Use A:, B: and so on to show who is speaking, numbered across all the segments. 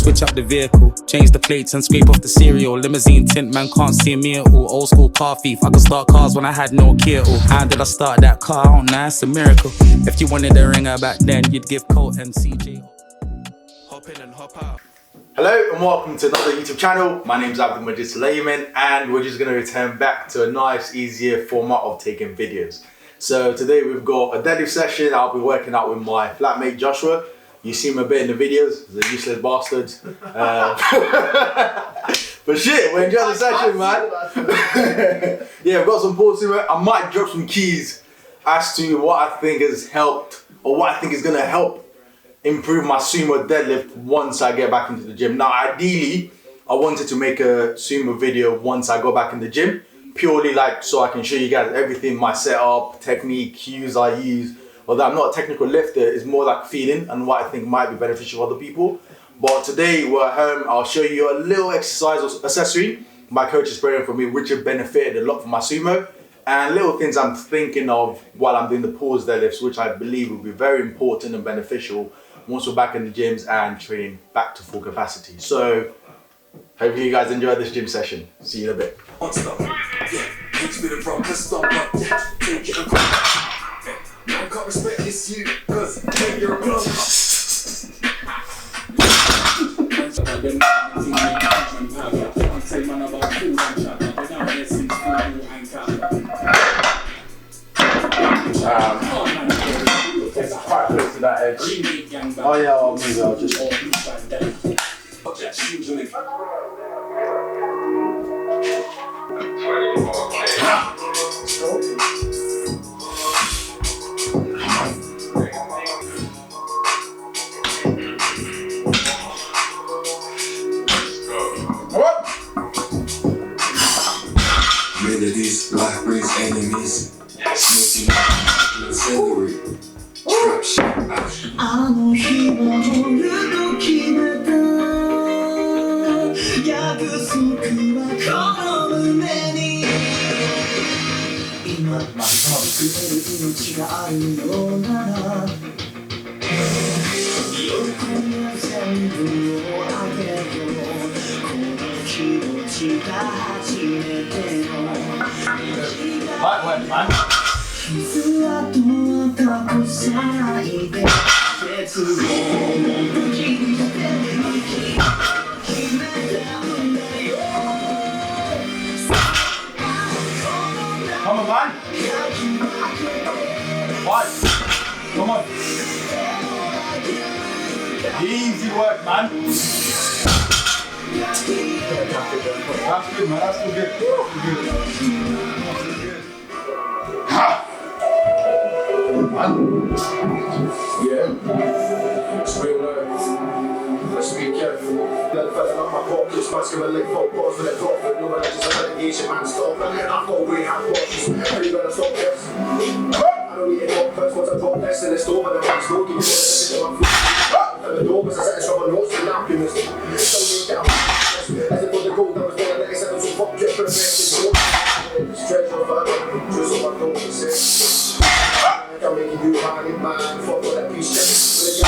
A: Switch up the vehicle, change the plates and scrape off the cereal. Limousine tint, man can't see me at all. Old school car thief, I could start cars when I had no key at all. How did I start that car? I don't know, it's a miracle. If you wanted a ringer back then, you'd give Colt and CJ. Hop in and hop out.
B: Hello and welcome to another YouTube channel. My name is Abdul Sulayman and we're just going to return back to a nice, easier format of taking videos. So today we've got a deadlift session. I'll be working out with my flatmate Joshua. You see him a bit in the videos, he's a useless bastard. But shit, we're enjoying the session, man. Yeah, I've got some points in it. I might drop some keys as to what I think has helped or what I think is going to help improve my sumo deadlift once I get back into the gym. Now, ideally, I wanted to make a sumo video once I go back in the gym, purely like so I can show you guys everything, my setup, technique, cues I use. Although I'm not a technical lifter, it's more like feeling and what I think might be beneficial for other people. But today we're at home, I'll show you a little exercise or accessory my coach is spraying for me, which have benefited a lot for my sumo, and little things I'm thinking of while I'm doing the pause deadlifts, which I believe will be very important and beneficial once we're back in the gyms and training back to full capacity. So, hopefully you guys enjoy this gym session. See you in a bit. I can't respect this you, cause you're a clone. It's quite close to that edge. Oh yeah, maybe I'll just...
C: Melodies, life brings enemies. Smoking celery. Trap shit.
B: Lightweight, man. Come on, man. What? Come on. Easy work, man. That's good, man. That's still good. Ha!
C: Yeah. It's real life. Let's be careful. Let the fella knock my pockets. Man's gonna lick folk balls for their profit. No man, just a litigation, man. Stop. I go way half watches. You better stop this. I don't need it up first. Once I pop this in the store, but the man's still give you and the door was a set from a notes and napkins. Don't need to get out. As it was the gold, that was one of the examples of fuck it for the best. It's treasure of fun. Just what I don't say. I'm making you hard in mind. Fuck all that piece shit.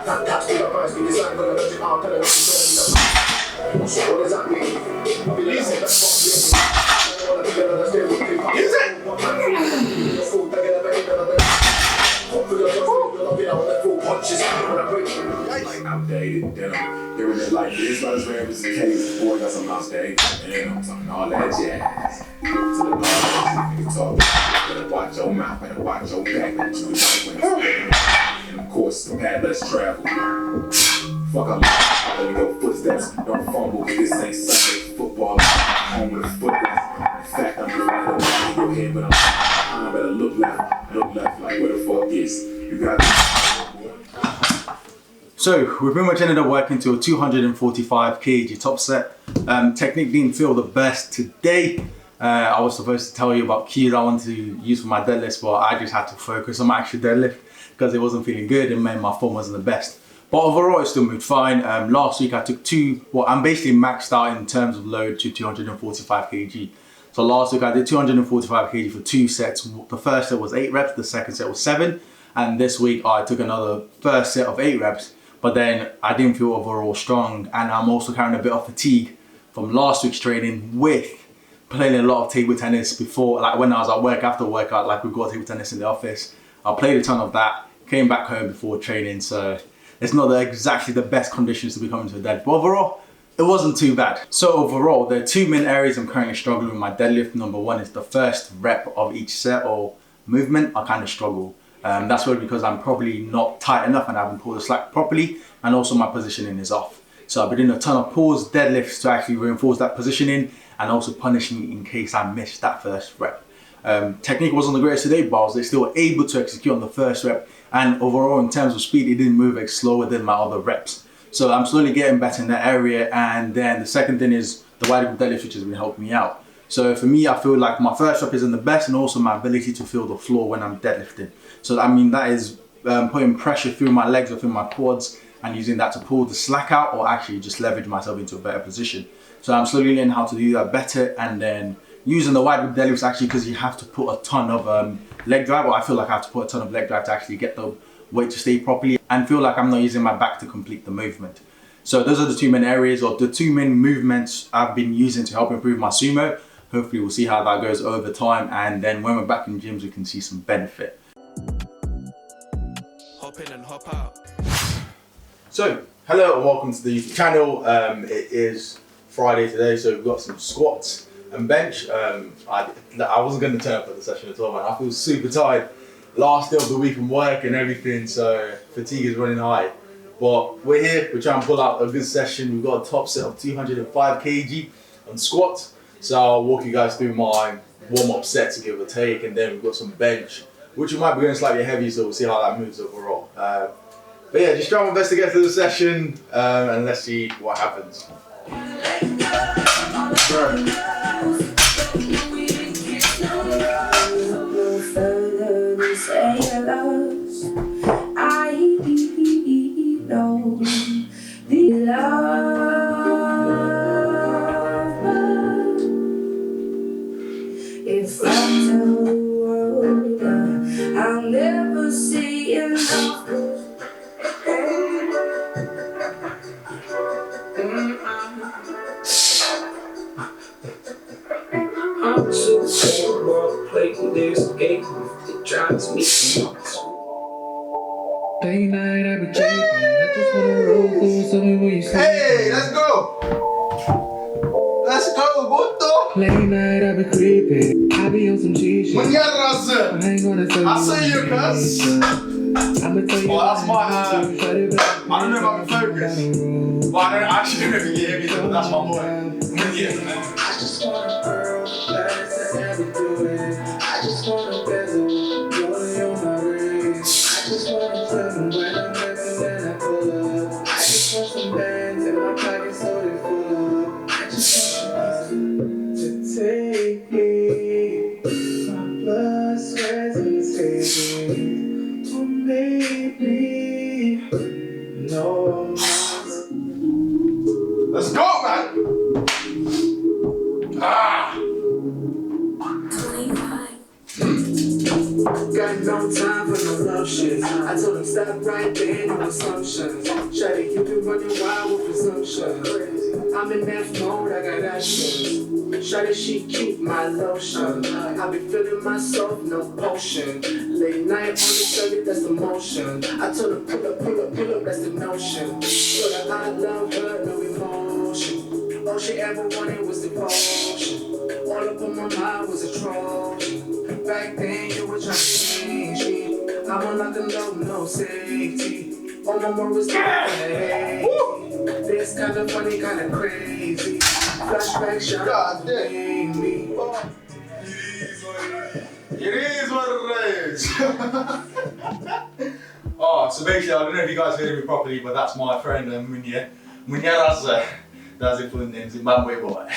C: That's what I find. Be designed for the magic art. Tell them what you don't need. So what does that mean? I'll be like, oh, that's fuck you. I don't wanna be another stable thing. Use it! Outdated denim, hearing it like this, not as rare as the case. Boy, got some outdated, and I'm talking all that jazz. To the niggas talk, better watch your mouth, better watch your back, better choose your way. And of course, the path less travel. Fuck up, I let go footsteps, don't fumble. This ain't Sunday football, home with a foot rest. In fact, I'm just right over your head, but I'm better look left, like where the fuck is. You got
B: So we pretty much ended up working to a 245 kg top set. Technique didn't feel the best today. I was supposed to tell you about cues I wanted to use for my deadlifts, but I just had to focus on my actual deadlift because it wasn't feeling good and my form wasn't the best. But overall, it still moved fine. Last week I took I'm basically maxed out in terms of load to 245 kg. So last week I did 245 kg for 2 sets. The first set was 8 reps, the second set was 7. And this week I took another first set of 8 reps, but then I didn't feel overall strong, and I'm also carrying a bit of fatigue from last week's training with playing a lot of table tennis before, like when I was at work, after workout, like we've got table tennis in the office. I played a ton of that, came back home before training, so it's not exactly the best conditions to be coming to a deadlift. But overall, it wasn't too bad. So overall, there are two main areas I'm currently struggling with my deadlift. Number one is the first rep of each set or movement. I kind of struggle. That's probably because I'm probably not tight enough and I haven't pulled the slack properly, and also my positioning is off. So I've been doing a ton of pause deadlifts to actually reinforce that positioning and also punish me in case I missed that first rep. Technique wasn't the greatest today, but I was still able to execute on the first rep, and overall in terms of speed, it didn't move slower than my other reps. So I'm slowly getting better in that area. And then the second thing is the wide grip deadlift, which has been helping me out. So for me, I feel like my first rep isn't the best, and also my ability to feel the floor when I'm deadlifting. So I mean, that is putting pressure through my legs or through my quads and using that to pull the slack out or actually just leverage myself into a better position. So I'm slowly learning how to do that better, and then using the wide grip deadlifts actually, because you have to put a ton of leg drive, or I feel like I have to put a ton of leg drive to actually get the weight to stay properly and feel like I'm not using my back to complete the movement. So those are the two main areas, or the two main movements I've been using to help improve my sumo. Hopefully we'll see how that goes over time, and then when we're back in gyms we can see some benefit.
A: Hop in and hop out.
B: So hello and welcome to the YouTube channel. It is Friday today, so we've got some squats and bench. I wasn't going to turn up at the session at all, man. I feel super tired. Last day of the week from work and everything, so fatigue is running high. But we're here, we're trying to pull out a good session. We've got a top set of 205 kg on squats. So I'll walk you guys through my warm-up sets, give or take, and then we've got some bench, which we might be going slightly heavy, so we'll see how that moves overall. But yeah, just try my best to get through the session, and let's see what happens.
D: If I tell the world I'll never see enough. I'm so cold, play with this game. It drives me nuts.
E: Day night, I be chasing. I just wanna roll through something when you say.
B: Hey, let's go! Let's go, Buto!
E: Late night, I be creeping. I be on some cheat shit.
B: Munyaras!
E: I ain't gonna tell you.
B: I see you, cuz!
E: I'ma tell you.
B: Oh, that's my, I don't know if I'm focused, but I don't actually know if you can hear me, but that's my boy. Yeah, man.
E: I just want a girl that's ever do it. I just want a bezel, rolling on my wrist. I just want a present when I'm living and I pull up. I just want some bands in my pocket so they full up. I just want you to take me. My blood sweats and takes. Oh, maybe. No, I'm not.
B: Let's go, man! Ah!
E: Got no time for no love shit. I told him stop right there, no assumptions. Shawty, you been running wild with presumption. I'm in that mode, I got actions. Shawty, she keep my lotion. I be feeling myself, no potion. Late night on the circuit, that's the motion. I told her pull up, pull up, pull up, that's the notion. But I love her, no emotion. All she ever wanted was devotion. All up on my mind was a Trojan. Back then you were trying to change me. I'm on like a low, no safety. All my more was hey. This kind of funny, kind of crazy. Flashback shot.
B: God damn.
E: Me.
B: It is what it is. Oh, so basically, I don't know if you guys heard me properly, but that's my friend Munyaras. That's it for the name, Zimbabwe boy.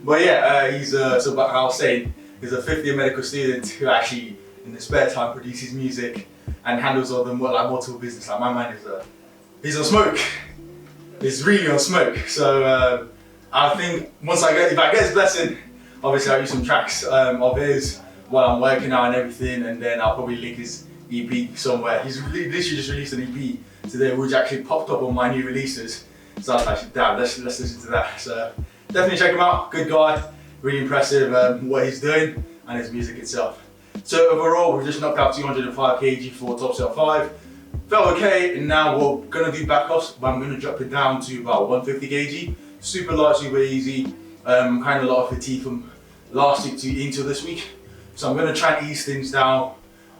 B: But yeah, he's so like I was saying, he's a fifth year medical student who actually in his spare time produces music and handles all the multiple business. Like my man is he's on smoke. He's really on smoke. So I think if I get his blessing, obviously I'll use some tracks of his while I'm working out and everything, and then I'll probably link his EP somewhere. He's literally just released an EP today, which actually popped up on my new releases. So I was like, damn, let's listen to that. So definitely check him out. Good guy, really impressive what he's doing and his music itself. So overall, we've just knocked out 205 kg for top set 5. Felt okay, and now we're gonna do back offs, but I'm gonna drop it down to about 150 kg. Super light, super easy. Kind of a lot of fatigue from last week to into this week. So I'm gonna try and ease things down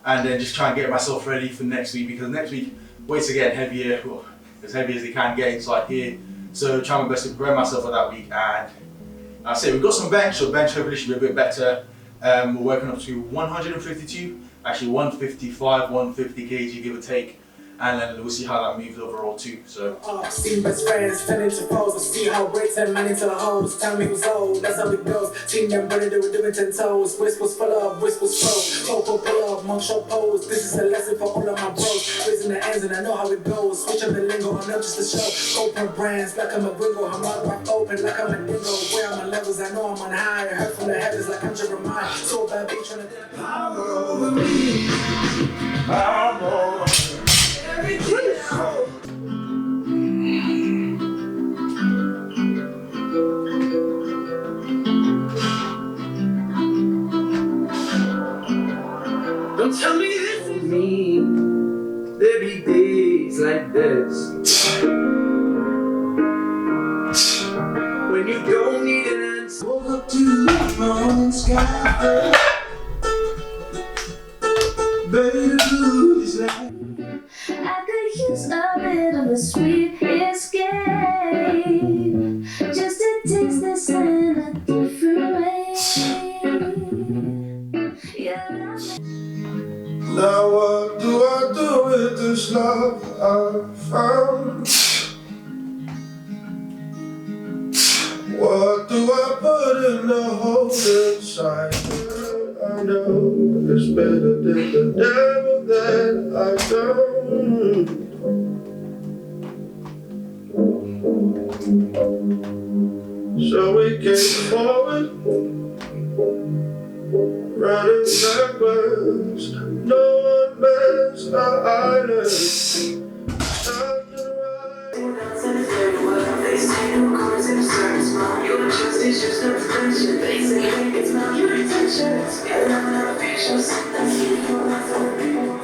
B: and then just try and get myself ready for next week, because next week weights are getting heavier, well, as heavy as they can get inside here. So try my best to prepare myself for that week. And I say we've got some bench, so bench hopefully should be a bit better. We're working up to 152, actually 155, 150 kg give or take. And then we'll see how that moves overall too. So
E: see best friends turn into foes. I see how breaks and man into the hoes. Tell me who's old, that's how it goes. Team them running, they were doing 10 toes. Whispers full up, whispers flow. Popo pull up, monk show pose. This is a lesson for all of my bros. Raising the ends and I know how it goes. Switch up the lingo, I'm not just a show. Open brands like I'm a gringo. I'm out rock open like I'm a dingo. Where are my levels? I know I'm on high. Heard from the heavens like I'm Jeremiah. So bad, bitch, trying to power over me. Power.
D: Don't tell me this is me. There be days like this when you don't need an answer.
E: Woke up to the morning sky. Baby, the blue is like
F: I could use a bit of a sweet escape, just to taste this in a different way. Yeah.
C: Now what do I do with this love I found? What do I put in the hole inside? I know it's better than the devil that I don't. So we came forward, running backwards. No one bends our island. Time to ride.
E: Your trust is just no protection. They say it's not your intentions. And I'm not patience. That's you, you're not so people.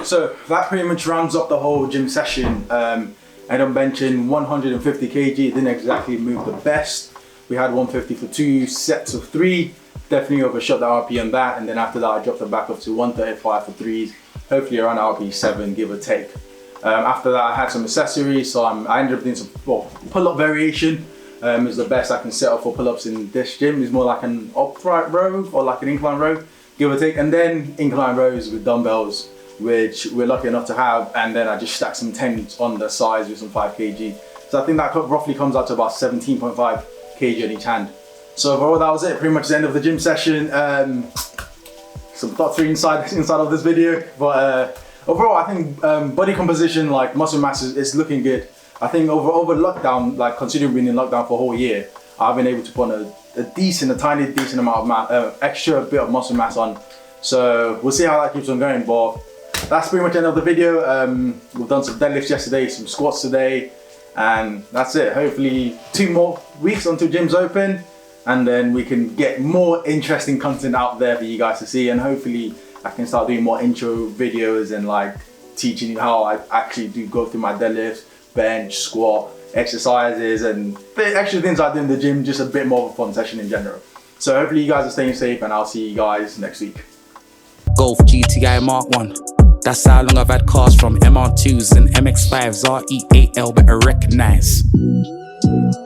B: So that pretty much rounds up the whole gym session. Ended up benching 150 kg, didn't exactly move the best. We had 150 for 2 sets of 3. Definitely overshot the RP on that, and then after that I dropped it back up to 135 for 3s, hopefully around RP 7 give or take. After that I had some accessories, so I ended up doing some pull-up variation. Is the best I can set up for pull-ups in this gym. It's more like an upright row or like an incline row, give or take, and then incline rows with dumbbells, which we're lucky enough to have, and then I just stacked some 10s on the sides with some 5 kg. So I think that roughly comes out to about 17.5 kg on each hand. So overall that was it, pretty much the end of the gym session. Some thought through inside of this video, but overall I think body composition, like muscle mass is looking good. I think over lockdown, like considering being in lockdown for a whole year, I've been able to put a tiny decent amount of extra bit of muscle mass on. So we'll see how that keeps on going, but that's pretty much the end of the video. We've done some deadlifts yesterday, some squats today, and that's it. Hopefully 2 more weeks until gym's open, and then we can get more interesting content out there for you guys to see, and hopefully I can start doing more intro videos and like teaching you how I actually do go through my deadlifts, bench, squat, exercises, and the extra things I do in the gym, just a bit more of a fun session in general. So hopefully you guys are staying safe, and I'll see you guys next week.
A: Golf GTI Mark 1. That's how long I've had cars from MR2s and MX5s, RE8L, better recognize.